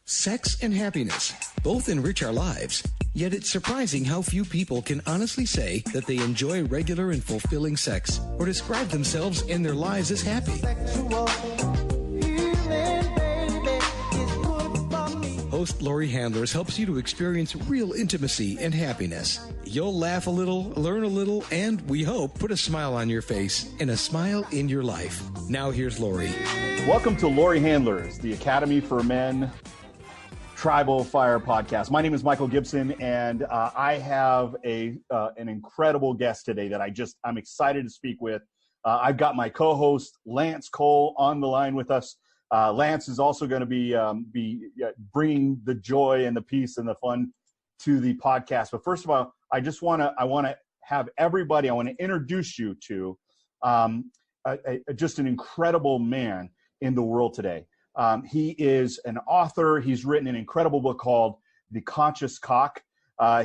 Sex and happiness both enrich our lives, yet it's surprising how few people can honestly say that they enjoy regular and fulfilling sex or describe themselves and their lives as happy. Host Laurie Handlers helps you to experience real intimacy and happiness. You'll laugh a little, learn a little, and we hope put a smile on your face and a smile in your life. Now here's Laurie. Welcome to Laurie Handlers, the Academy for Men Tribal Fire podcast. My name is Michael Gibson, and I have an incredible guest today that I'm excited to speak with. I've got my co-host Lance Cole on the line with us. Lance is also going to be bringing the joy and the peace and the fun to the podcast. But first of all, I want to introduce you to just an incredible man in the world today. He is an author. He's written an incredible book called The Conscious Cock.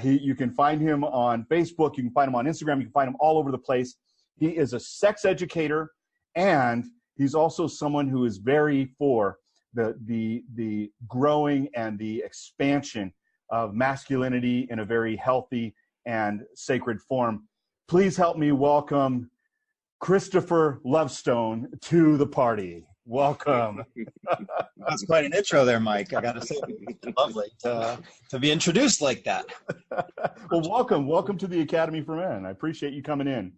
You can find him on Facebook. You can find him on Instagram. You can find him all over the place. He is a sex educator, and he's also someone who is very for the growing and the expansion of masculinity in a very healthy and sacred form. Please help me welcome Christopher Lovestone to the party. Welcome. That's quite an intro there, Mike. I got to say, lovely to be introduced like that. Well, welcome to the Academy for Men. I appreciate you coming in.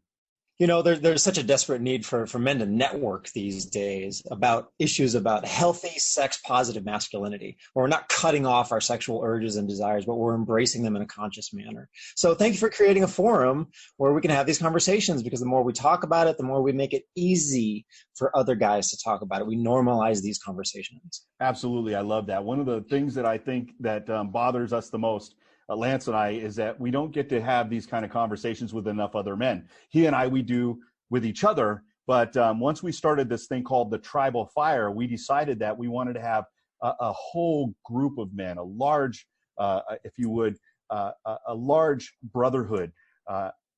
You know, there's such a desperate need for men to network these days about issues about healthy, sex-positive masculinity, where we're not cutting off our sexual urges and desires, but we're embracing them in a conscious manner. So thank you for creating a forum where we can have these conversations, because the more we talk about it, the more we make it easy for other guys to talk about it. We normalize these conversations. Absolutely. I love that. One of the things that I think that bothers us the most, Lance and I, is that we don't get to have these kind of conversations with enough other men. He and I, we do with each other. But once we started this thing called the Tribal Fire, we decided that we wanted to have a whole group of men, a large, if you would, a large brotherhood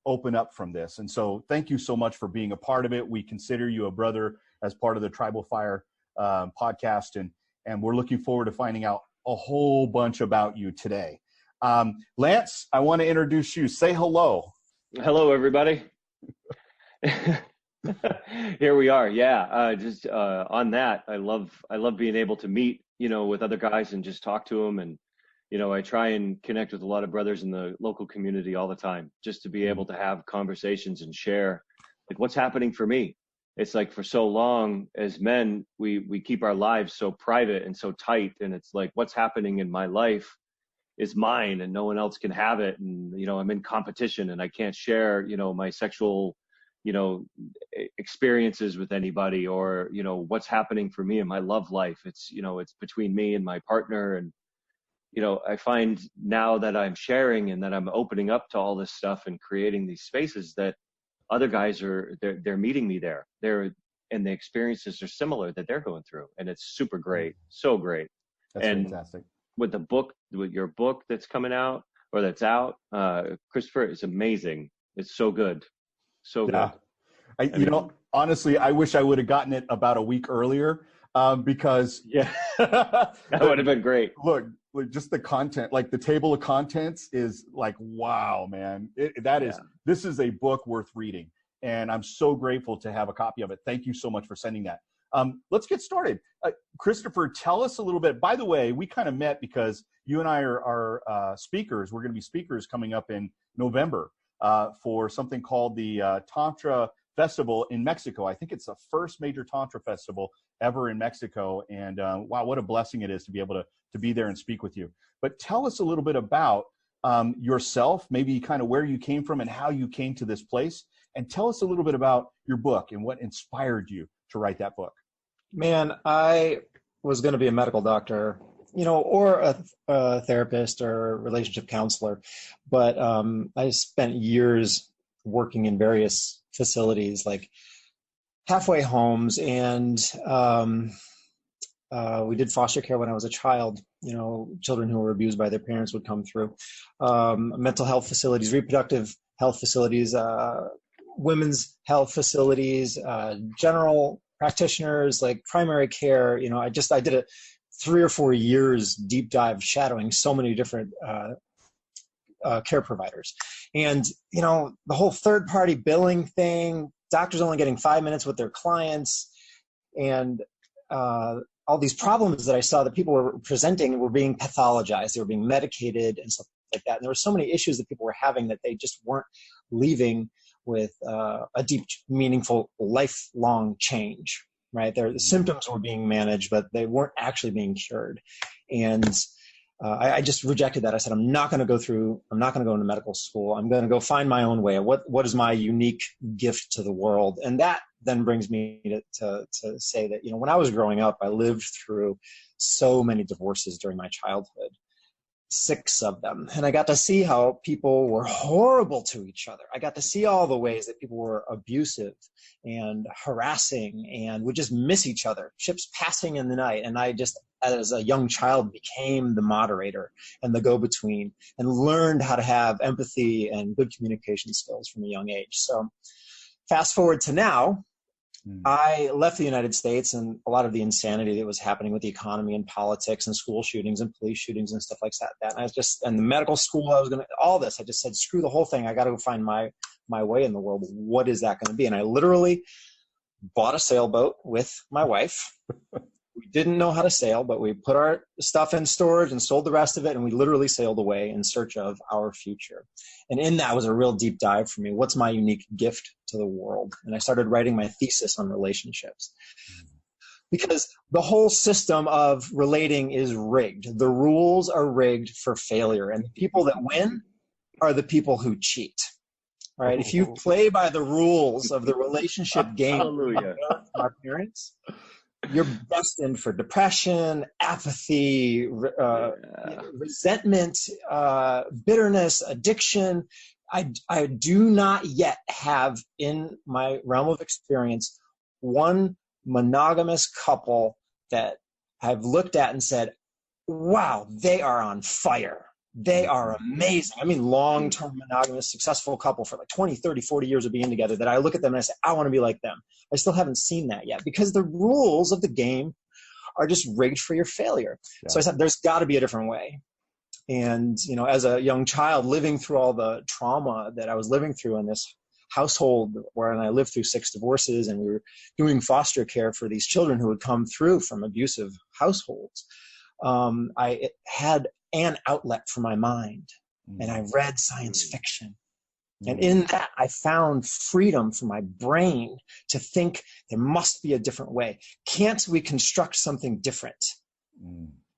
open up from this. And so thank you so much for being a part of it. We consider you a brother as part of the Tribal Fire podcast. And we're looking forward to finding out a whole bunch about you today. Lance, I want to introduce you. Say hello. Hello, everybody. Here we are. Yeah. Just on that, I love being able to meet, with other guys and just talk to them. And, I try and connect with a lot of brothers in the local community all the time, just to be able to have conversations and share like what's happening for me. It's like for so long as men, we keep our lives so private and so tight. And it's like, what's happening in my life is mine and no one else can have it. And, I'm in competition and I can't share, my sexual, experiences with anybody, or, what's happening for me in my love life. It's, it's between me and my partner. And, I find now that I'm sharing and that I'm opening up to all this stuff and creating these spaces, that other guys they're meeting me there. And the experiences are similar that they're going through. And it's super great. So great. That's fantastic. With your book that's coming out or that's out, Christopher, is amazing. It's so good. So good. Honestly, I wish I would have gotten it about a week earlier because that would have been great. Look, just the content, like the table of contents is like, wow, man, this is a book worth reading. And I'm so grateful to have a copy of it. Thank you so much for sending that. Let's get started. Christopher, tell us a little bit. By the way, we kind of met because you and I are speakers. We're going to be speakers coming up in November for something called the Tantra Festival in Mexico. I think it's the first major Tantra festival ever in Mexico. And wow, what a blessing it is to be able to be there and speak with you. But tell us a little bit about yourself, maybe kind of where you came from and how you came to this place. And tell us a little bit about your book and what inspired you to write that book. Man, I was going to be a medical doctor, or a therapist or a relationship counselor. But I spent years working in various facilities like halfway homes, and we did foster care when I was a child. Children who were abused by their parents would come through. Mental health facilities, reproductive health facilities, women's health facilities, general practitioners, like primary care. I did 3 or 4 years deep dive shadowing so many different care providers. And, you know, the whole third party billing thing, doctors only getting 5 minutes with their clients, and all these problems that I saw that people were presenting were being pathologized. They were being medicated and stuff like that. And there were so many issues that people were having that they just weren't leaving with a deep, meaningful, lifelong change, right? The symptoms were being managed, but they weren't actually being cured. And I just rejected that. I said, I'm not going to go into medical school. I'm going to go find my own way. What is my unique gift to the world? And that then brings me to say that, you know, when I was growing up, I lived through so many divorces during my childhood, 6 of them. And I got to see how people were horrible to each other. I got to see all the ways that people were abusive and harassing and would just miss each other, ships passing in the night. And I just, as a young child, became the moderator and the go-between and learned how to have empathy and good communication skills from a young age. So fast forward to now, I left the United States and a lot of the insanity that was happening with the economy and politics and school shootings and police shootings and stuff like that. And I was just, and the medical school, all this, I just said, screw the whole thing. I got to go find my way in the world. What is that going to be? And I literally bought a sailboat with my wife. We didn't know how to sail, but we put our stuff in storage and sold the rest of it. And we literally sailed away in search of our future. And in that was a real deep dive for me. What's my unique gift to the world? And I started writing my thesis on relationships. Because the whole system of relating is rigged. The rules are rigged for failure. And the people that win are the people who cheat. All right. If you play by the rules of the relationship game of our parents, you're destined for depression, apathy, resentment, bitterness, addiction. I do not yet have in my realm of experience one monogamous couple that I've looked at and said, wow, they are on fire. They are amazing. I mean, long-term monogamous, successful couple for like 20, 30, 40 years of being together that I look at them and I say, I want to be like them. I still haven't seen that yet because the rules of the game are just rigged for your failure. Yeah. So I said, there's got to be a different way. And, you know, as a young child living through all the trauma that I was living through in this household where I lived through 6 divorces and we were doing foster care for these children who had come through from abusive households, I had an outlet for my mind. And I read science fiction. And in that, I found freedom for my brain to think there must be a different way. Can't we construct something different?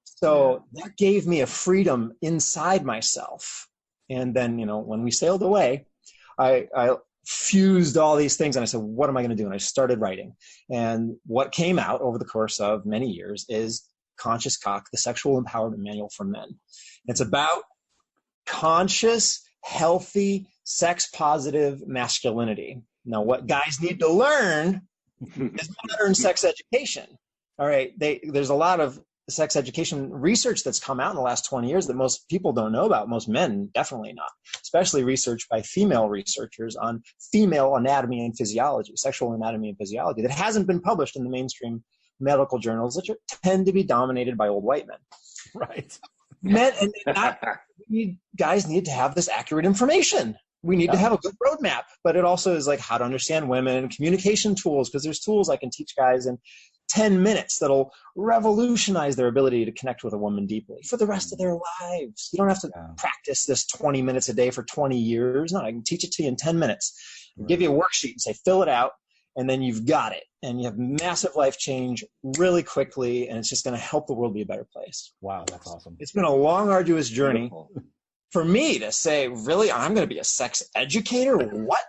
So that gave me a freedom inside myself. And then, you know, when we sailed away, I fused all these things and I said, what am I going to do? And I started writing. And what came out over the course of many years is Conscious Cock, the Sexual Empowerment Manual for Men. It's about conscious, healthy, sex-positive masculinity. Now, what guys need to learn is modern sex education. All right, there's a lot of sex education research that's come out in the last 20 years that most people don't know about, most men definitely not, especially research by female researchers on female anatomy and physiology, sexual anatomy and physiology, that hasn't been published in the mainstream medical journals, which tend to be dominated by old white men. Right. Men and guys need to have this accurate information. We need to have a good roadmap, but it also is like how to understand women and communication tools, because there's tools I can teach guys in 10 minutes that'll revolutionize their ability to connect with a woman deeply for the rest of their lives. You don't have to practice this 20 minutes a day for 20 years. No, I can teach it to you in 10 minutes. Give you a worksheet and say, fill it out, and then you've got it. And you have massive life change really quickly, and it's just going to help the world be a better place. Wow, that's awesome. It's been a long, arduous journey. For me to say, really, I'm going to be a sex educator? What?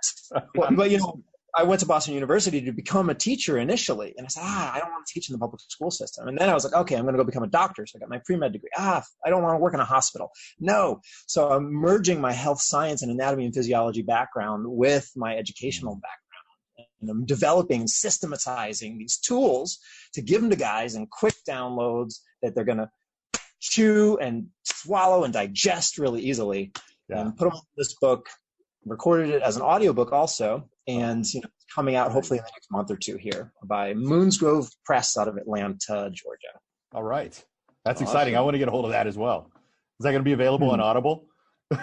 But, you know, I went to Boston University to become a teacher initially. And I said, I don't want to teach in the public school system. And then I was like, okay, I'm going to go become a doctor. So I got my pre-med degree. I don't want to work in a hospital. No. So I'm merging my health science and anatomy and physiology background with my educational background. And I'm developing and systematizing these tools to give them to guys in quick downloads that they're going to chew and swallow and digest really easily, and put them in this book, recorded it as an audiobook also, and it's coming out hopefully in the next month or two here by Moonsgrove Press out of Atlanta, Georgia. All right. That's exciting. I want to get a hold of that as well. Is that going to be available on Audible? Yeah,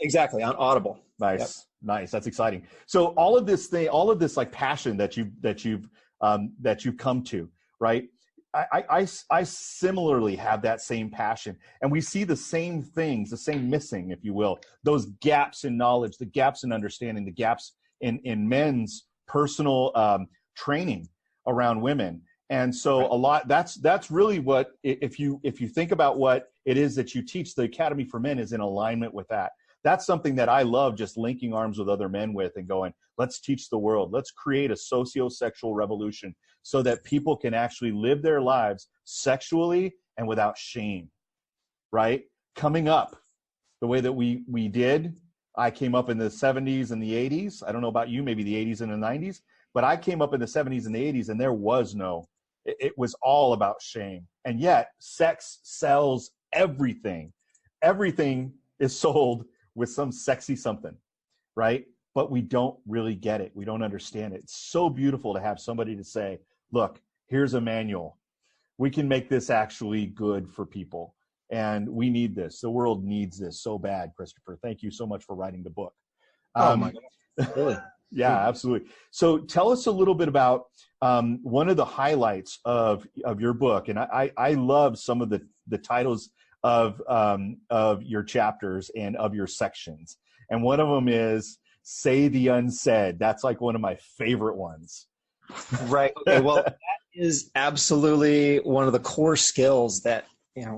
exactly, on Audible. Nice. Yep. Nice. That's exciting. So all of this like passion that you've come to, right? I similarly have that same passion, and we see the same things, the same missing, if you will, those gaps in knowledge, the gaps in understanding, the gaps in men's personal training around women. And so a lot, that's really what, if you think about what it is that you teach, the Academy for Men is in alignment with that. That's something that I love, just linking arms with other men with and going, let's teach the world. Let's create a socio-sexual revolution so that people can actually live their lives sexually and without shame, right? Coming up the way that we did, I came up in the 70s and the 80s. I don't know about you, maybe the 80s and the 90s, but I came up in the 70s and the 80s, and there was it was all about shame. And yet sex sells everything. Everything is sold with some sexy something, right? But we don't really get it. We don't understand it. It's so beautiful to have somebody to say, look, here's a manual. We can make this actually good for people. And we need this. The world needs this so bad, Christopher. Thank you so much for writing the book. Oh my God. Really? Yeah, absolutely. So tell us a little bit about one of the highlights of your book. And I love some of the titles of your chapters and of your sections. And one of them is Say the Unsaid. That's like one of my favorite ones. Right. Okay. Well, that is absolutely one of the core skills that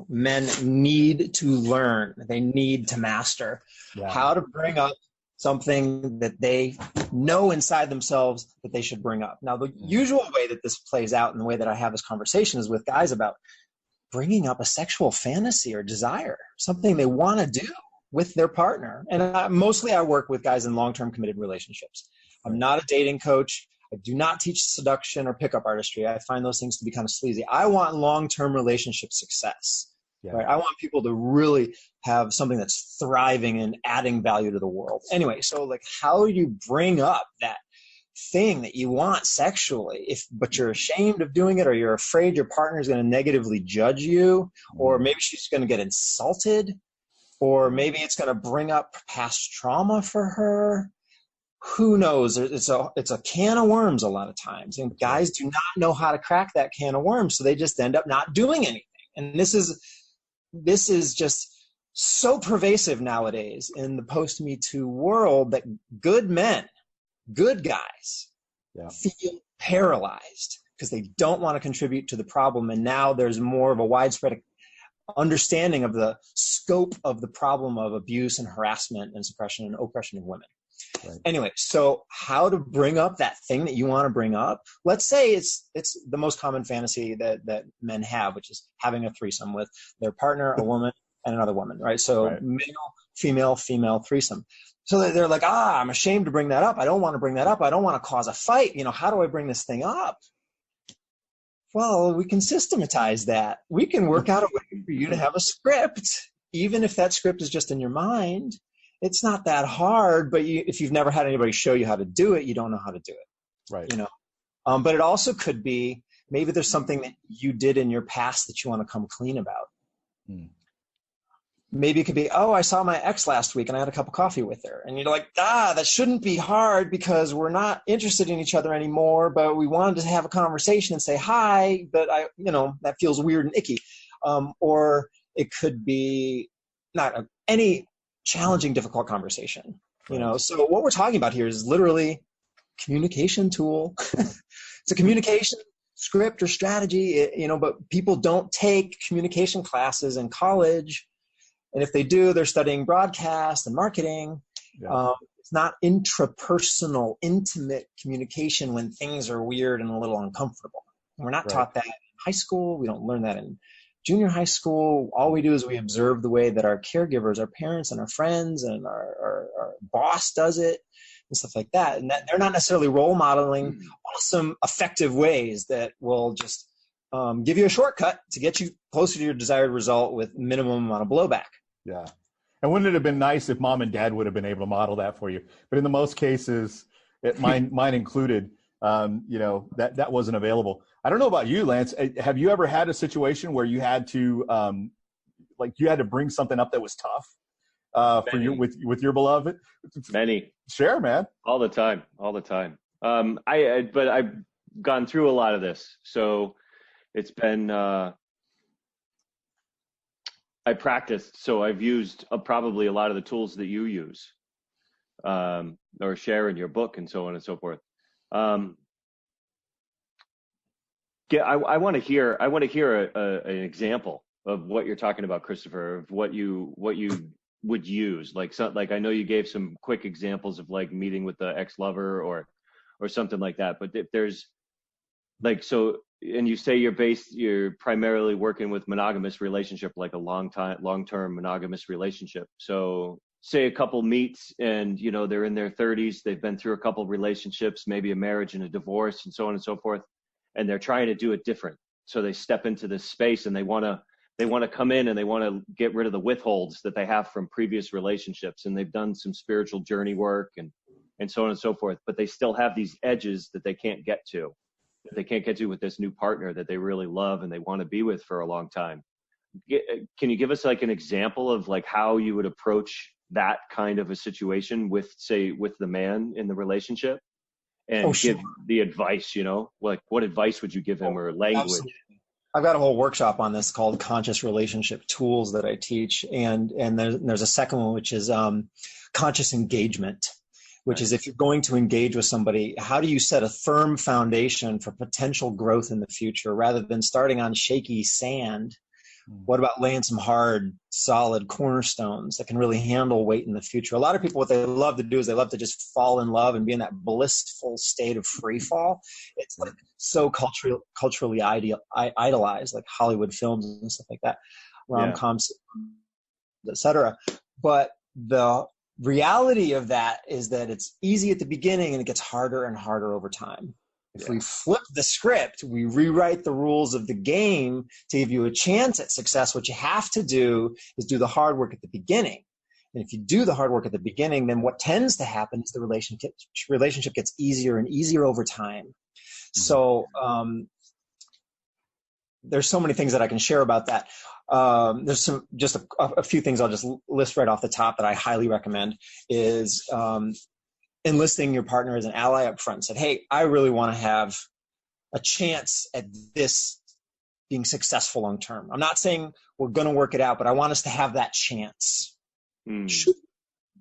men need to learn. They need to master how to bring up something that they know inside themselves that they should bring up. Now, the usual way that this plays out and the way that I have this conversation is with guys about bringing up a sexual fantasy or desire, something they want to do with their partner. And mostly I work with guys in long-term committed relationships. I'm not a dating coach. I do not teach seduction or pickup artistry. I find those things to be kind of sleazy. I want long-term relationship success. Yeah. Right? I want people to really have something that's thriving and adding value to the world. Anyway, so like how you bring up that thing that you want sexually, but you're ashamed of doing it, or you're afraid your partner is going to negatively judge you, or maybe she's going to get insulted, or maybe it's going to bring up past trauma for her. Who knows? It's a can of worms a lot of times, and guys do not know how to crack that can of worms, so they just end up not doing anything. And this is just so pervasive nowadays in the post-Me Too world that good men, good guys, feel paralyzed because they don't want to contribute to the problem. And now there's more of a widespread understanding of the scope of the problem of abuse and harassment and suppression and oppression of women. Right. Anyway, so how to bring up that thing that you want to bring up? Let's say it's the most common fantasy that men have, which is having a threesome with their partner, a woman, and another woman, right? So male, female threesome. So they're like, I'm ashamed to bring that up. I don't want to bring that up. I don't want to cause a fight. How do I bring this thing up? Well, we can systematize that. We can work out a way for you to have a script, even if that script is just in your mind. It's not that hard, but if you've never had anybody show you how to do it, you don't know how to do it. Right. But it also could be maybe there's something that you did in your past that you want to come clean about. Maybe it could be, I saw my ex last week and I had a cup of coffee with her. And you're like, that shouldn't be hard because we're not interested in each other anymore, but we wanted to have a conversation and say hi, but that feels weird and icky. Or it could be not any challenging, difficult conversation, So what we're talking about here is literally communication tool. It's a communication script or strategy, but people don't take communication classes in college. And if they do, they're studying broadcast and marketing. Yeah. It's not intrapersonal, intimate communication when things are weird and a little uncomfortable. And we're not taught that in high school. We don't learn that in junior high school. All we do is we observe the way that our caregivers, our parents and our friends and our boss does it and stuff like that. And that they're not necessarily role modeling awesome, effective ways that will just give you a shortcut to get you closer to your desired result with minimum amount of blowback. Yeah. And wouldn't it have been nice if mom and dad would have been able to model that for you? But in the most cases, mine included, that wasn't available. I don't know about you, Lance. Have you ever had a situation where you had to, you had to bring something up that was tough for you with your beloved? Many. Share, man. All the time. But I've gone through a lot of this, so it's been. I practiced, so I've used probably a lot of the tools that you use, or share in your book, and so on and so forth. I want to hear an example of what you're talking about, Christopher, of what you would use. Like I know you gave some quick examples of like meeting with the ex-lover or something like that. But if there's and you say you're primarily working with monogamous relationship, like a long-term monogamous relationship. So say a couple meets and, they're in their 30s, they've been through a couple relationships, maybe a marriage and a divorce and so on and so forth. And they're trying to do it different. So they step into this space and they want to come in and they want to get rid of the withholds that they have from previous relationships. And they've done some spiritual journey work and so on and so forth, but they still have these edges that they can't get to with this new partner that they really love and they want to be with for a long time. Can you give us like an example of like how you would approach that kind of a situation with the man in the relationship? And give the advice, like what advice would you give him or language? Absolutely. I've got a whole workshop on this called Conscious Relationship Tools that I teach. And there's a second one, which is conscious engagement, which is if you're going to engage with somebody, how do you set a firm foundation for potential growth in the future rather than starting on shaky sand? What about laying some hard, solid cornerstones that can really handle weight in the future? A lot of people, what they love to do is they love to just fall in love and be in that blissful state of free fall. It's like so culturally idolized, like Hollywood films and stuff like that, rom-coms, etc. But the reality of that is that it's easy at the beginning and it gets harder and harder over time. If we flip the script, we rewrite the rules of the game to give you a chance at success, what you have to do is do the hard work at the beginning. And if you do the hard work at the beginning, then what tends to happen is the relationship gets easier and easier over time. Mm-hmm. So there's so many things that I can share about that. There's a few things I'll just list right off the top that I highly recommend is enlisting your partner as an ally up front. Said, hey, I really want to have a chance at this being successful long term. I'm not saying we're going to work it out, but I want us to have that chance. Should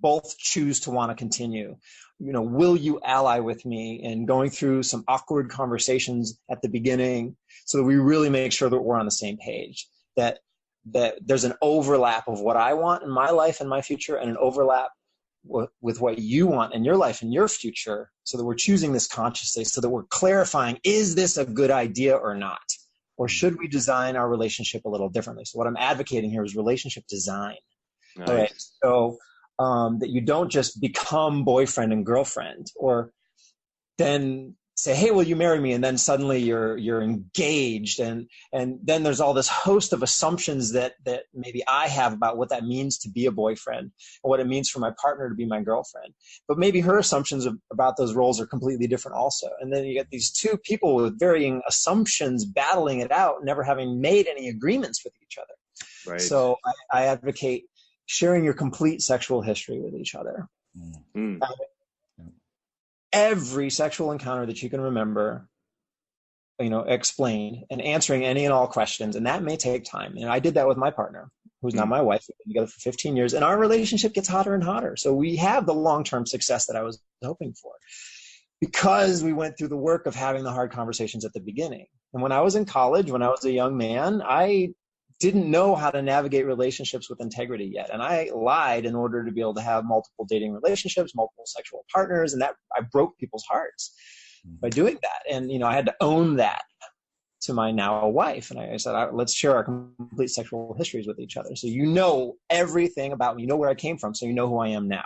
both choose to want to continue, will you ally with me in going through some awkward conversations at the beginning so that we really make sure that we're on the same page, that there's an overlap of what I want in my life and my future and an overlap with what you want in your life and your future, so that we're choosing this consciously, so that we're clarifying, is this a good idea or not? Or should we design our relationship a little differently? So what I'm advocating here is relationship design. Nice. Right? So that you don't just become boyfriend and girlfriend, or then say, hey, will you marry me? And then suddenly you're engaged. And then there's all this host of assumptions that maybe I have about what that means to be a boyfriend and what it means for my partner to be my girlfriend. But maybe her assumptions about those roles are completely different also. And then you get these two people with varying assumptions battling it out, never having made any agreements with each other. Right. So I advocate sharing your complete sexual history with each other. Mm. Every sexual encounter that you can remember, explain, and answering any and all questions. And that may take time. And I did that with my partner, who's now my wife. We've been together for 15 years, and our relationship gets hotter and hotter. So we have the long-term success that I was hoping for because we went through the work of having the hard conversations at the beginning. And when I was in college, when I was a young man, I didn't know how to navigate relationships with integrity yet. And I lied in order to be able to have multiple dating relationships, multiple sexual partners, and that I broke people's hearts by doing that. And, I had to own that to my now wife. And I said, let's share our complete sexual histories with each other. So you know everything about me, you know where I came from, so you know who I am now.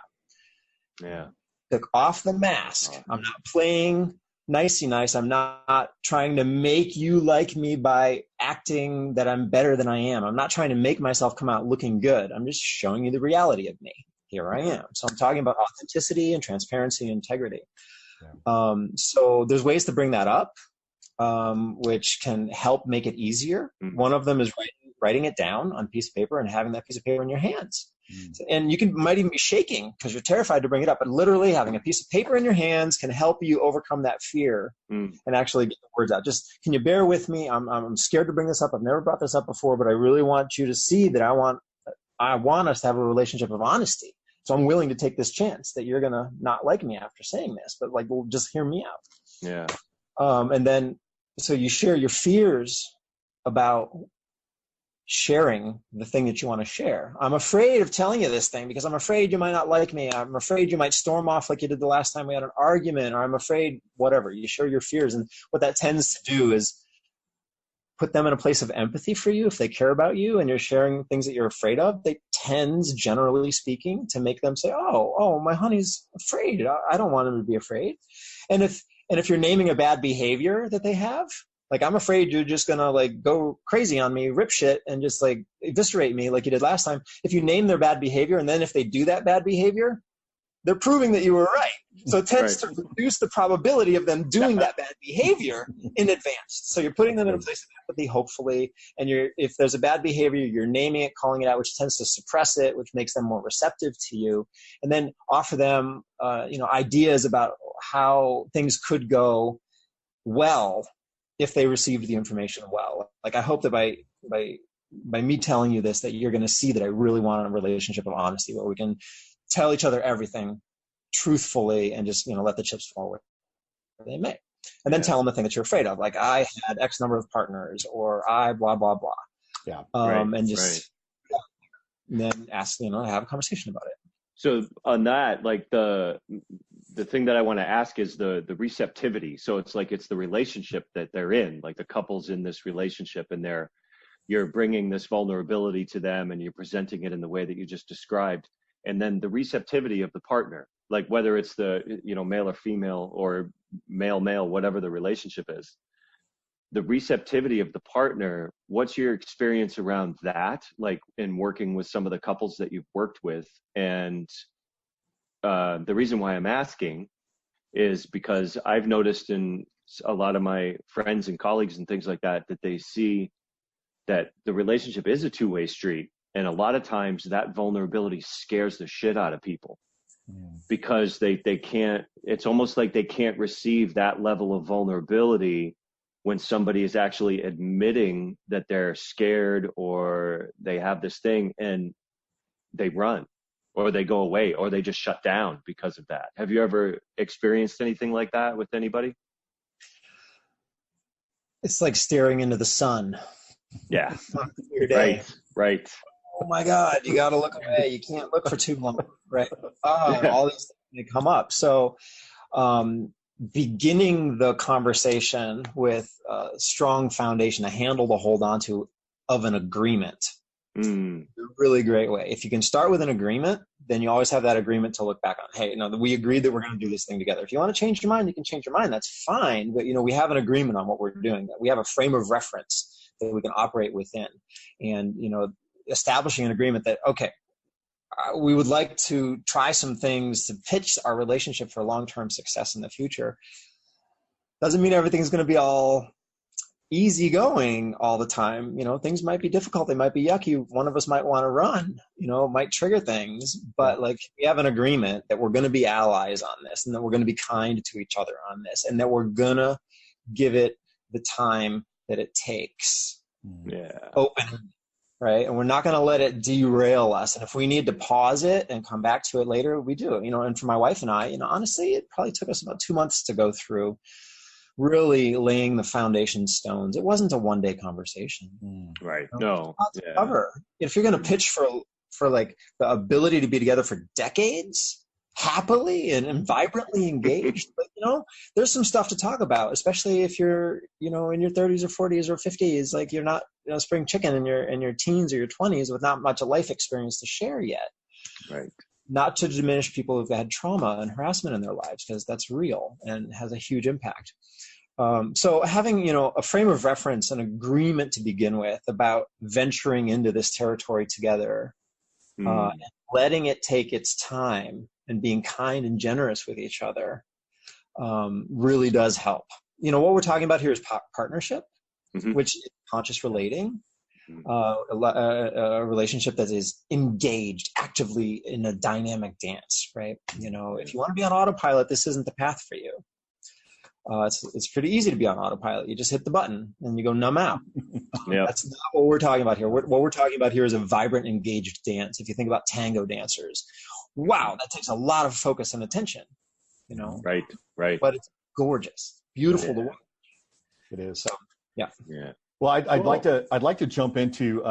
Yeah. Took off the mask. I'm not playing nicey nice. I'm not trying to make you like me by acting that I'm better than I am. I'm not trying to make myself come out looking good. I'm just showing you the reality of me. Here I am. So I'm talking about authenticity and transparency and integrity. Yeah. So there's ways to bring that up. which can help make it easier. One of them is writing it down on a piece of paper and having that piece of paper in your hands. And you might even be shaking because you're terrified to bring it up, but literally having a piece of paper in your hands can help you overcome that fear and actually get the words out. Just, can you bear with me? I'm scared to bring this up. I've never brought this up before, but I really want you to see that I want us to have a relationship of honesty. So I'm willing to take this chance that you're going to not like me after saying this, but like, well, just hear me out. Yeah. And then, so you share your fears about sharing the thing that you want to share. I'm afraid of telling you this thing because I'm afraid you might not like me. I'm afraid you might storm off like you did the last time we had an argument, or I'm afraid whatever. You share your fears. And what that tends to do is put them in a place of empathy for you. If they care about you and you're sharing things that you're afraid of, they tends, generally speaking, to make them say, oh, my honey's afraid. I don't want him to be afraid. And if you're naming a bad behavior that they have, like, I'm afraid you're just going to like go crazy on me, rip shit, and just like eviscerate me like you did last time. If you name their bad behavior, and then if they do that bad behavior, they're proving that you were right. So it tends to reduce the probability of them doing that bad behavior in advance. So you're putting them in a place of empathy, hopefully. And if there's a bad behavior, you're naming it, calling it out, which tends to suppress it, which makes them more receptive to you. And then offer them, ideas about how things could go well if they received the information well. Like, I hope that by me telling you this, that you're going to see that I really want a relationship of honesty where we can tell each other everything truthfully and just, let the chips fall where they may. And then tell them the thing that you're afraid of. Like, I had X number of partners, or I blah, blah, blah. Yeah. And just and then ask, have a conversation about it. So on that, like the thing that I want to ask is the receptivity. So it's like, it's the relationship that they're in, like the couple's in this relationship, and you're bringing this vulnerability to them, and you're presenting it in the way that you just described. And then the receptivity of the partner, like whether it's the, male or female, or male, whatever the relationship is, the receptivity of the partner. What's your experience around that? Like, in working with some of the couples that you've worked with? And the reason why I'm asking is because I've noticed in a lot of my friends and colleagues and things like that, that they see that the relationship is a two-way street. And a lot of times that vulnerability scares the shit out of people because they can't, it's almost like they can't receive that level of vulnerability when somebody is actually admitting that they're scared or they have this thing, and they run or they go away or they just shut down because of that. Have you ever experienced anything like that with anybody? It's like staring into the sun. Yeah. Your day. Right. Oh my God, you got to look away. You can't look for too long, right? All these things may come up. So beginning the conversation with a strong foundation, a handle to hold on to of an agreement. A really great way. If you can start with an agreement, then you always have that agreement to look back on. Hey, we agreed that we're going to do this thing together. If you want to change your mind, you can change your mind. That's fine. But, we have an agreement on what we're doing. We have a frame of reference that we can operate within. And, establishing an agreement that, okay, we would like to try some things to pitch our relationship for long-term success in the future. Doesn't mean everything's going to be all easygoing all the time. Things might be difficult. They might be yucky. One of us might want to run, might trigger things, but like, we have an agreement that we're going to be allies on this, and that we're going to be kind to each other on this, and that we're going to give it the time that it takes. Yeah. Open. Right. And we're not going to let it derail us. And if we need to pause it and come back to it later, we do. And for my wife and I, honestly, it probably took us about 2 months to go through really laying the foundation stones. It wasn't a one-day conversation. Right. No. Cover. If you're going to pitch for like the ability to be together for decades, happily and vibrantly engaged, but there's some stuff to talk about, especially if you're in your 30s or 40s or 50s. Like, you're not spring chicken in your teens or your 20s with not much of life experience to share yet. Right. Not to diminish people who've had trauma and harassment in their lives, because that's real and has a huge impact. So having a frame of reference, an agreement to begin with about venturing into this territory together, and letting it take its time, and being kind and generous with each other, really does help. what we're talking about here is partnership, Mm-hmm. which is conscious relating, Mm-hmm. a relationship that is engaged actively in a dynamic dance, right? If you want to be on autopilot, this isn't the path for you. It's pretty easy to be on autopilot. You just hit the button and you go numb out. Yep. That's not what we're talking about here. What we're talking about here is a vibrant, engaged dance. If you think about tango dancers, wow, that takes a lot of focus and attention, Right. but it's gorgeous, beautiful to watch. It is. So, yeah. Well, I'd Cool. like to jump into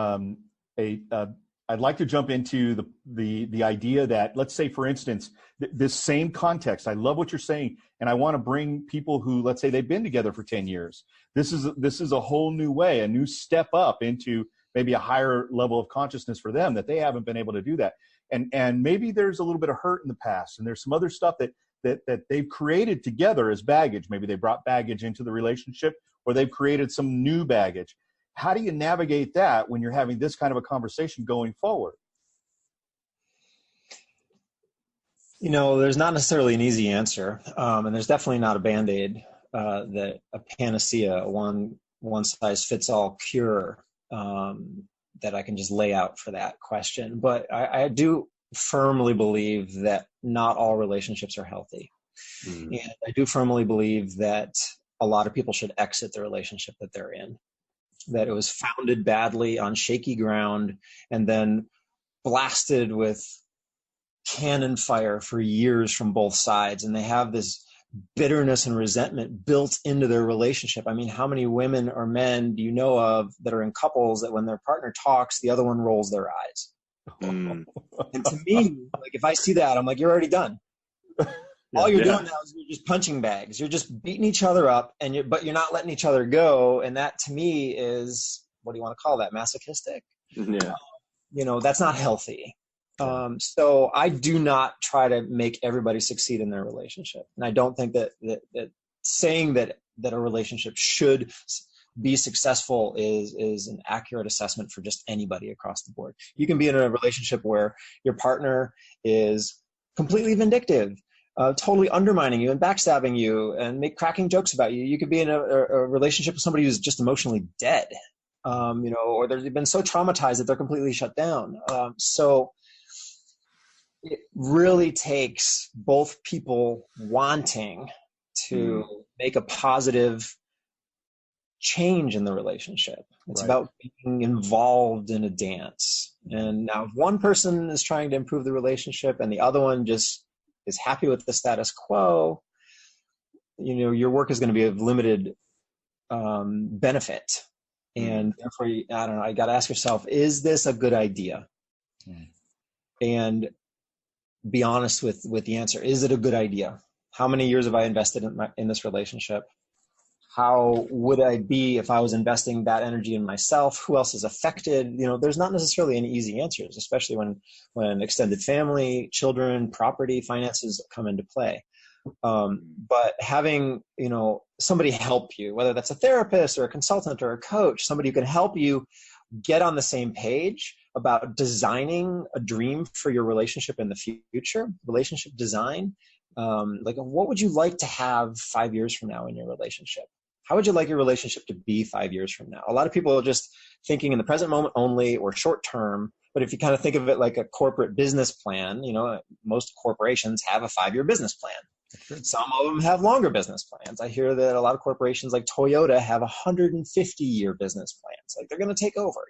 I'd like to jump into the idea that, let's say, for instance, this same context. I love what you're saying, and I want to bring people who, let's say, they've been together for 10 years. This is a whole new way, a new step up into maybe a higher level of consciousness for them that they haven't been able to do that. And maybe there's a little bit of hurt in the past, and there's some other stuff that they've created together as baggage. Maybe they brought baggage into the relationship, or they've created some new baggage. How do you navigate that when you're having this kind of a conversation going forward? There's not necessarily an easy answer, and there's definitely not a Band-Aid, that a panacea, a one-size-fits-all cure that I can just lay out for that question. But I do firmly believe that not all relationships are healthy. Mm-hmm. And I do firmly believe that a lot of people should exit the relationship that they're in, that it was founded badly on shaky ground and then blasted with cannon fire for years from both sides. And they have this bitterness and resentment built into their relationship. I mean, how many women or men do you know of that are in couples that when their partner talks, the other one rolls their eyes? And to me, like, if I see that, I'm like, you're already done. All you're doing now is you're just punching bags. You're just beating each other up, but you're not letting each other go. And that, to me, is, what do you want to call that? Masochistic? Yeah. That's not healthy. So I do not try to make everybody succeed in their relationship. And I don't think that saying that a relationship should be successful is an accurate assessment for just anybody across the board. You can be in a relationship where your partner is completely vindictive, totally undermining you and backstabbing you and cracking jokes about you. You could be in a relationship with somebody who's just emotionally dead, or they've been so traumatized that they're completely shut down. So it really takes both people wanting to make a positive change in the relationship. It's about being involved in a dance. And now if one person is trying to improve the relationship and the other one just is happy with the status quo, your work is going to be of limited benefit. And therefore, I don't know, I got to ask yourself, is this a good idea? And be honest with the answer. Is it a good idea? How many years have I invested in this relationship? How would I be if I was investing that energy in myself? Who else is affected? There's not necessarily any easy answers, especially when extended family, children, property, finances come into play. But having, somebody help you, whether that's a therapist or a consultant or a coach, somebody who can help you get on the same page about designing a dream for your relationship in the future, relationship design. Like, what would you like to have 5 years from now in your relationship? How would you like your relationship to be 5 years from now? A lot of people are just thinking in the present moment only or short term. But if you kind of think of it like a corporate business plan, most corporations have a 5-year business plan. Some of them have longer business plans. I hear that a lot of corporations like Toyota have 150-year business plans. Like, they're going to take over,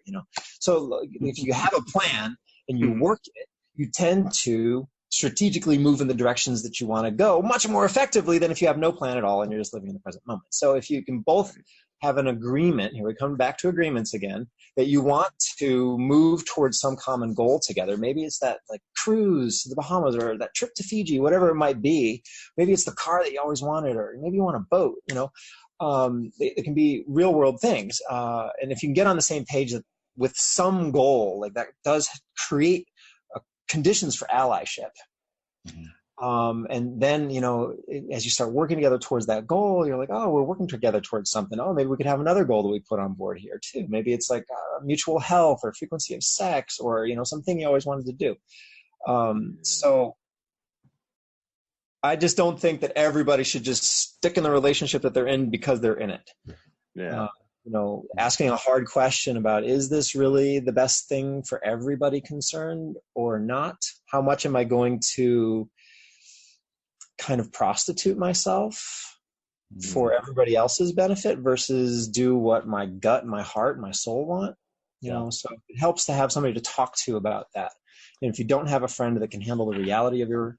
So if you have a plan and you work it, you tend to strategically move in the directions that you want to go much more effectively than if you have no plan at all and you're just living in the present moment. So if you can both have an agreement, here we come back to agreements again, that you want to move towards some common goal together. Maybe it's that like cruise to the Bahamas or that trip to Fiji, whatever it might be. Maybe it's the car that you always wanted, or maybe you want a boat, it can be real world things. And if you can get on the same page with some goal, like that does create conditions for allyship. And then, as you start working together towards that goal, you're like, oh, we're working together towards something. Oh, maybe we could have another goal that we put on board here too. Maybe it's like mutual health or frequency of sex or, something you always wanted to do. So I just don't think that everybody should just stick in the relationship that they're in because they're in it. Yeah. Asking a hard question about, is this really the best thing for everybody concerned or not? How much am I going to kind of prostitute myself for everybody else's benefit versus do what my gut, my heart, my soul want? So it helps to have somebody to talk to about that. And if you don't have a friend that can handle the reality of your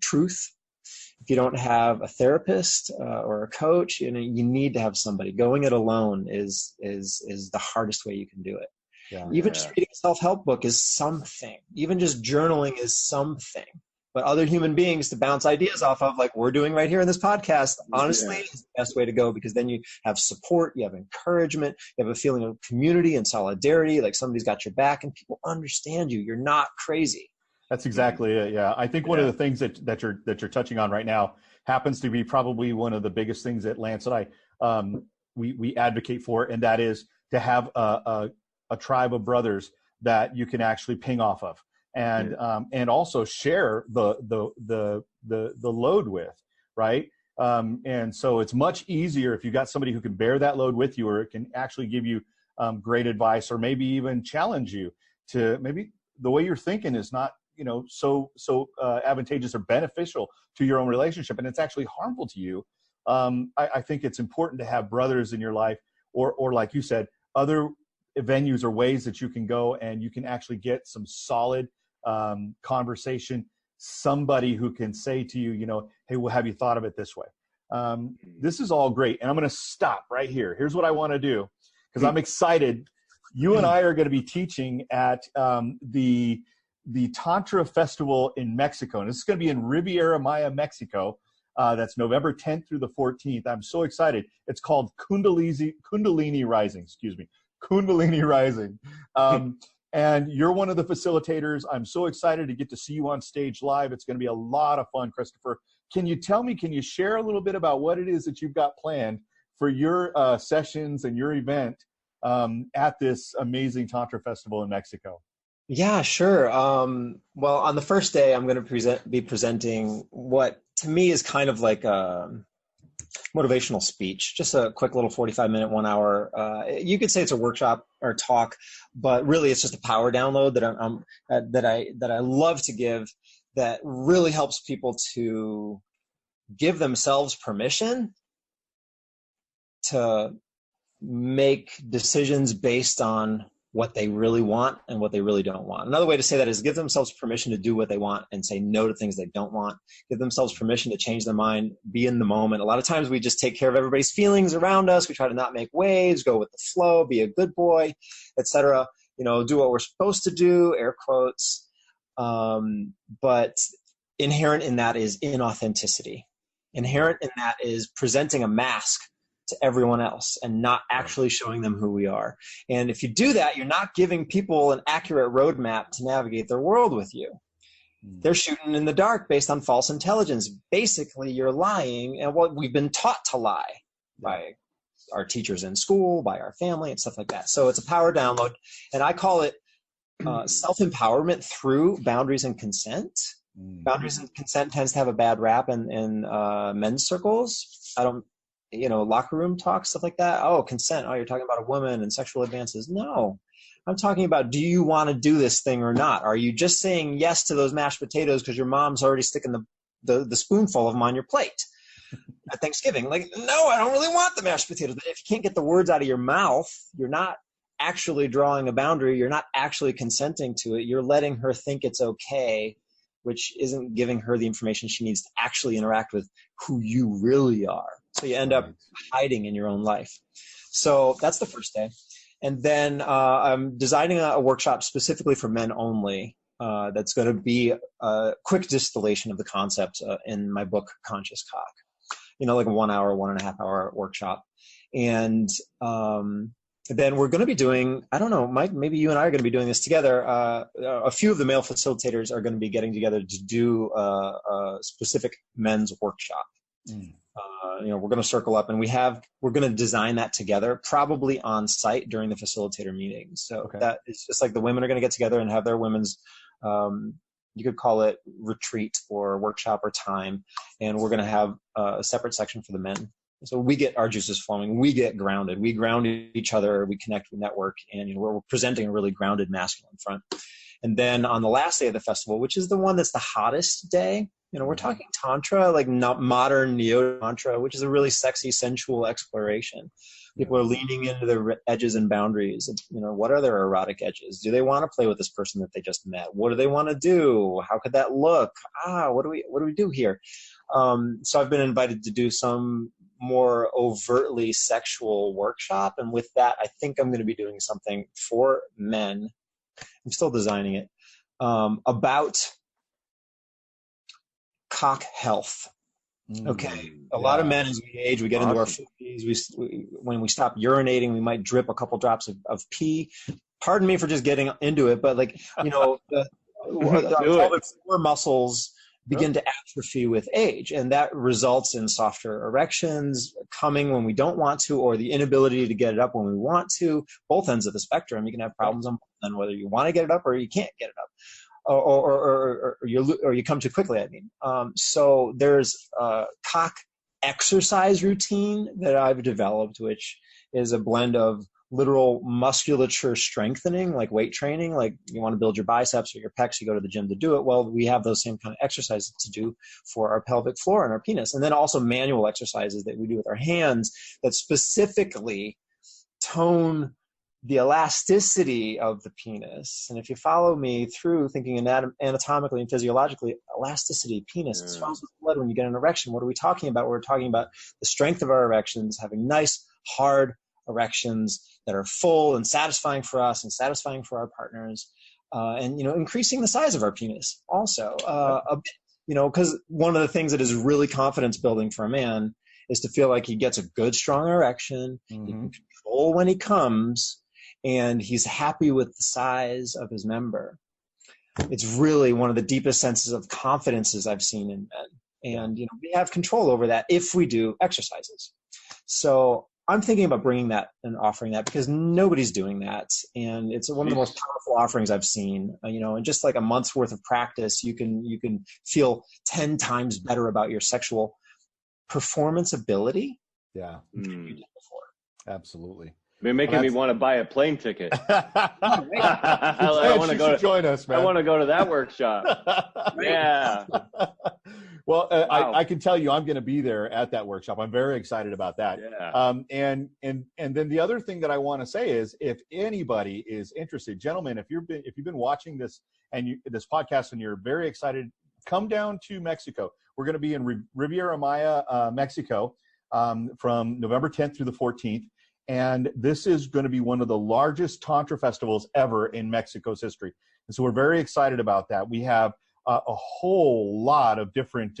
truth, if you don't have a therapist or a coach, you need to have somebody. Going it alone is the hardest way you can do it. Yeah. Even just reading a self-help book is something. Even just journaling is something. But other human beings to bounce ideas off of, like we're doing right here in this podcast, honestly, is the best way to go, because then you have support, you have encouragement, you have a feeling of community and solidarity, like somebody's got your back and people understand you. You're not crazy. That's exactly it. Yeah. I think one of the things that you're touching on right now happens to be probably one of the biggest things that Lance and I, we advocate for, and that is to have a tribe of brothers that you can actually ping off of, and also share the load with, right? And so it's much easier if you got somebody who can bear that load with you, or it can actually give you great advice, or maybe even challenge you to maybe the way you're thinking is not so advantageous or beneficial to your own relationship, and it's actually harmful to you. I think it's important to have brothers in your life, or like you said, other venues or ways that you can go and you can actually get some solid conversation, somebody who can say to you, hey, well, have you thought of it this way? This is all great, and I'm going to stop right here. Here's what I want to do, because I'm excited. You and I are going to be teaching at the Tantra Festival in Mexico. And this is going to be in Riviera Maya, Mexico. That's November 10th through the 14th. I'm so excited. It's called Kundalini Rising, Kundalini Rising. And you're one of the facilitators. I'm so excited to get to see you on stage live. It's going to be a lot of fun, Christopher. Can you share a little bit about what it is that you've got planned for your sessions and your event at this amazing Tantra Festival in Mexico? Yeah, sure. Well, on the first day, I'm going to be presenting what to me is kind of like a motivational speech, just a quick little 45-minute, 1 hour. You could say it's a workshop or talk, but really it's just a power download that I love to give, that really helps people to give themselves permission to make decisions based on what they really want and what they really don't want. Another way to say that is give themselves permission to do what they want and say no to things they don't want. Give themselves permission to change their mind, be in the moment. A lot of times we just take care of everybody's feelings around us. We try to not make waves, go with the flow, be a good boy, etc. Do what we're supposed to do, air quotes. But inherent in that is inauthenticity. Inherent in that is presenting a mask to everyone else and not actually showing them who we are. And if you do that, you're not giving people an accurate roadmap to navigate their world with you. They're shooting in the dark based on false intelligence. Basically, you're lying, and what we've been taught to lie by our teachers in school, by our family, and stuff like that. So it's a power download, and I call it self-empowerment through boundaries and consent. Boundaries and consent tends to have a bad rap in men's circles. Locker room talk, stuff like that. Oh, consent. Oh, you're talking about a woman and sexual advances. No, I'm talking about, do you want to do this thing or not? Are you just saying yes to those mashed potatoes because your mom's already sticking the spoonful of them on your plate at Thanksgiving? Like, no, I don't really want the mashed potatoes. But if you can't get the words out of your mouth, you're not actually drawing a boundary. You're not actually consenting to it. You're letting her think it's okay, which isn't giving her the information she needs to actually interact with who you really are. So you end up hiding in your own life. So that's the first day. And then I'm designing a workshop specifically for men only that's going to be a quick distillation of the concept in my book, Conscious Cock. Like a 1 hour, 1.5 hour workshop. And then we're going to be doing, I don't know, Mike, maybe you and I are going to be doing this together. A few of the male facilitators are going to be getting together to do a specific men's workshop. We're going to circle up, and we're going to design that together, probably on site during the facilitator meetings. So that is just like the women are going to get together and have their women's you could call it retreat or workshop or time. And we're going to have a separate section for the men. So we get our juices flowing. We get grounded. We ground each other. We connect, we network, and we're presenting a really grounded masculine front. And then on the last day of the festival, which is the one that's the hottest day, we're talking tantra, like not modern neo tantra, which is a really sexy, sensual exploration. People are leaning into their edges and boundaries. What are their erotic edges? Do they want to play with this person that they just met? What do they want to do? How could that look? What do we do here? So I've been invited to do some more overtly sexual workshop. And with that, I think I'm going to be doing something for men. I'm still designing it, about cock health. Okay. A lot of men, as we age, we get into our 50s. When we stop urinating, we might drip a couple drops of pee. Pardon me for just getting into it, but the core muscles begin to atrophy with age, and that results in softer erections, coming when we don't want to, or the inability to get it up when we want to. Both ends of the spectrum. You can have problems on both ends, whether you want to get it up or you can't get it up. Or you come too quickly, I mean. So there's a cock exercise routine that I've developed, which is a blend of literal musculature strengthening, like weight training. Like you want to build your biceps or your pecs, you go to the gym to do it. Well, we have those same kind of exercises to do for our pelvic floor and our penis. And then also manual exercises that we do with our hands that specifically tone the elasticity of the penis. And if you follow me through thinking anatomically and physiologically, elasticity, penis, it swells with blood when you get an erection. What are we talking about? We're talking about the strength of our erections, having nice, hard erections that are full and satisfying for us and satisfying for our partners, and increasing the size of our penis also a bit, because one of the things that is really confidence building for a man is to feel like he gets a good, strong erection, he can control when he comes, and he's happy with the size of his member. It's really one of the deepest senses of confidences I've seen in men. And, we have control over that if we do exercises. So I'm thinking about bringing that and offering that because nobody's doing that. And it's one of the most powerful offerings I've seen, and just like a month's worth of practice, you can feel 10 times better about your sexual performance ability. Yeah. Than you did before. Absolutely. You're making me want to buy a plane ticket. I want to go join us, man. I want to go to that workshop. Yeah. Well, Wow. I can tell you, I'm going to be there at that workshop. I'm very excited about that. Yeah. And then the other thing that I want to say is, if anybody is interested, gentlemen, if you've been watching this and this podcast and you're very excited, come down to Mexico. We're going to be in Riviera Maya, Mexico, from November 10th through the 14th. And this is going to be one of the largest Tantra festivals ever in Mexico's history. And so we're very excited about that. We have a whole lot of different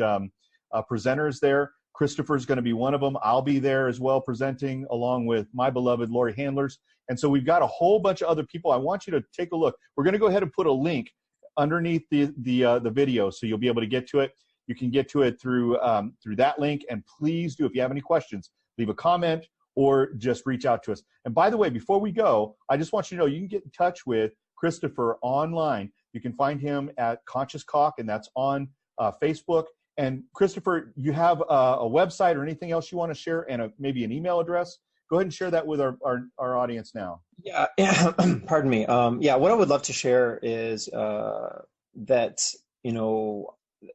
presenters there. Christopher's going to be one of them. I'll be there as well presenting along with my beloved Lori Handlers. And so we've got a whole bunch of other people. I want you to take a look. We're going to go ahead and put a link underneath the video so you'll be able to get to it. You can get to it through that link. And please do, if you have any questions, leave a comment or just reach out to us. And by the way, before we go, I just want you to know you can get in touch with Christopher online. You can find him at Conscious Cock, and that's on Facebook. And Christopher, you have a website or anything else you want to share, and maybe an email address? Go ahead and share that with our audience now. Yeah, pardon me. What I would love to share is that,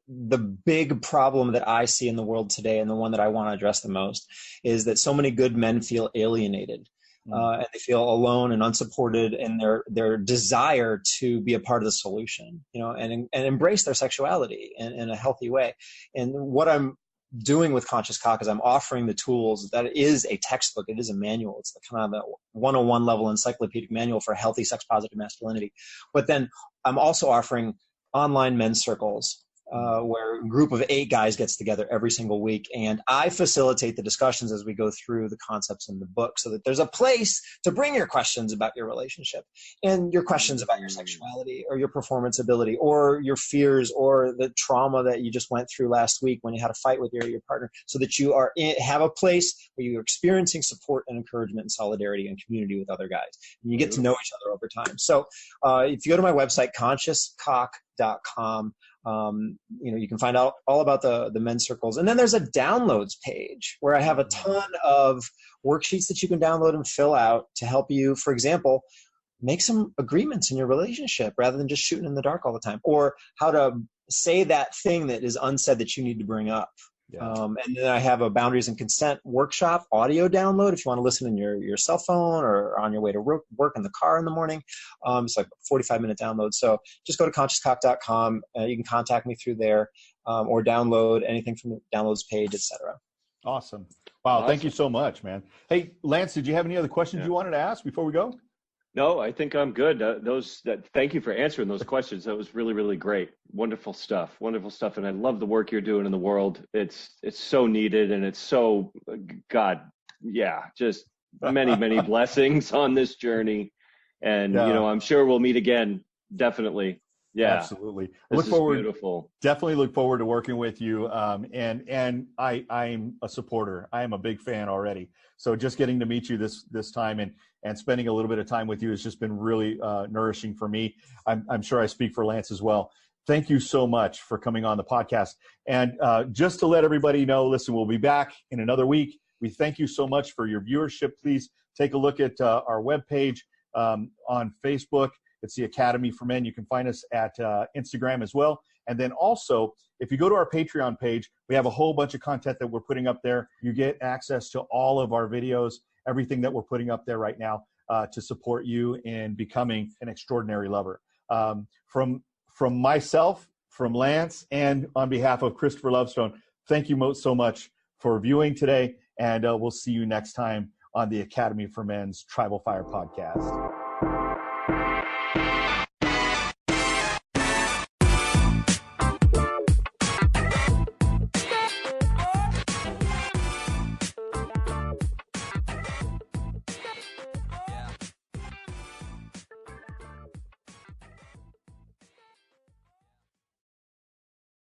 the big problem that I see in the world today, and the one that I want to address the most, is that so many good men feel alienated. And they feel alone and unsupported in their desire to be a part of the solution, and embrace their sexuality in a healthy way. And what I'm doing with Conscious Cock is I'm offering the tools. That is a textbook. It is a manual. It's the kind of a 101 level encyclopedic manual for healthy sex positive masculinity. But then I'm also offering online men's circles, where a group of 8 guys gets together every single week, and I facilitate the discussions as we go through the concepts in the book, so that there's a place to bring your questions about your relationship and your questions about your sexuality or your performance ability or your fears or the trauma that you just went through last week when you had a fight with your partner, so that you have a place where you're experiencing support and encouragement and solidarity and community with other guys, and you get to know each other over time. So if you go to my website, consciouscock.com, ConchouSCalc.com. You can find out all about the men's circles. And then there's a downloads page where I have a ton of worksheets that you can download and fill out to help you, for example, make some agreements in your relationship rather than just shooting in the dark all the time, or how to say that thing that is unsaid that you need to bring up. Yeah. And then I have a boundaries and consent workshop audio download if you want to listen in your cell phone or on your way to work in the car in the morning. It's like a 45-minute download. So just go to ConchouSCalc.com. You can contact me through there or download anything from the downloads page, etc. Awesome. Wow. Thank you so much, man. Hey, Lance, did you have any other questions you wanted to ask before we go? No, I think I'm good. Thank you for answering those questions. That was really, really great. Wonderful stuff. And I love the work you're doing in the world. It's so needed, and it's so, God, yeah, just many, many blessings on this journey. And, I'm sure we'll meet again. Definitely. Yeah, absolutely. Beautiful. Definitely look forward to working with you. And I'm a supporter. I am a big fan already. So just getting to meet you this time and spending a little bit of time with you has just been really nourishing for me. I'm sure I speak for Lance as well. Thank you so much for coming on the podcast. And just to let everybody know, listen, we'll be back in another week. We thank you so much for your viewership. Please take a look at our webpage on Facebook. It's the Academy for Men. You can find us at Instagram as well. And then also, if you go to our Patreon page, we have a whole bunch of content that we're putting up there. You get access to all of our videos, everything that we're putting up there right now to support you in becoming an extraordinary lover. From myself, from Lance, and on behalf of Christopher Lovestone, thank you so much for viewing today. And we'll see you next time on the Academy for Men's Tribal Fire podcast.